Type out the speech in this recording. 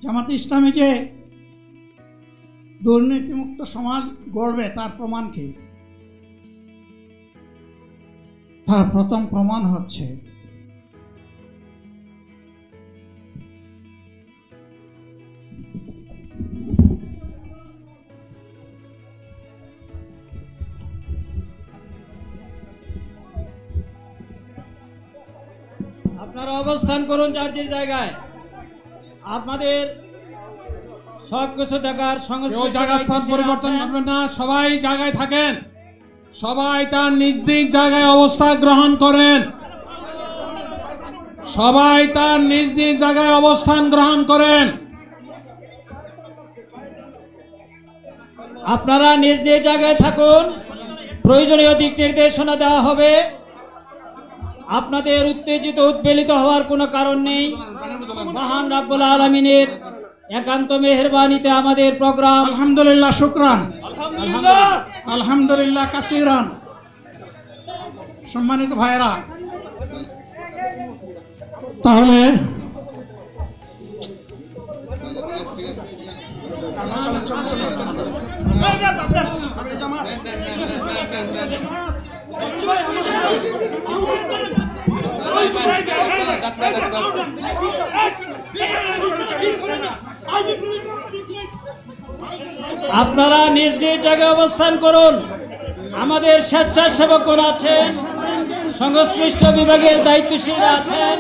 জামাতে ইসলামী যে দুর্নীতিমুক্ত সমাজ গড়বে তার প্রমাণ কি? তার প্রথম প্রমাণ হচ্ছে আপনারা অবস্থান করুন যার যার জায়গায়। আপনাদের সবকিছু দেখার জায়গা স্থান পরিবর্তন করবেন না, সবাই জায়গায় থাকেন, সবাই তার নিজ নিজ জায়গায় অবস্থান গ্রহণ করেন, সবাই তার নিজ নিজ জায়গায় অবস্থান গ্রহণ করেন। আপনারা নিজ নিজ জায়গায় থাকুন, প্রয়োজনীয় দিক নির্দেশনা দেওয়া হবে। আপনাদের উত্তেজিত উদ্বেলিত হওয়ার কোনো কারণ নেই। মহান রাব্বুল আলামিনের একান্ত মেহেরবানিতে আমাদের প্রোগ্রাম আলহামদুলিল্লাহ, শুকরান, আলহামদুলিল্লাহ কাসিরান। সম্মানিত ভাইরা, তাহলে আপনারা নিজ নিজ জায়গায় অবস্থান করুন। আমাদের স্বেচ্ছাসেবকগণ আছেন, সংশ্লিষ্ট বিভাগের দায়িত্বশীলরা আছেন।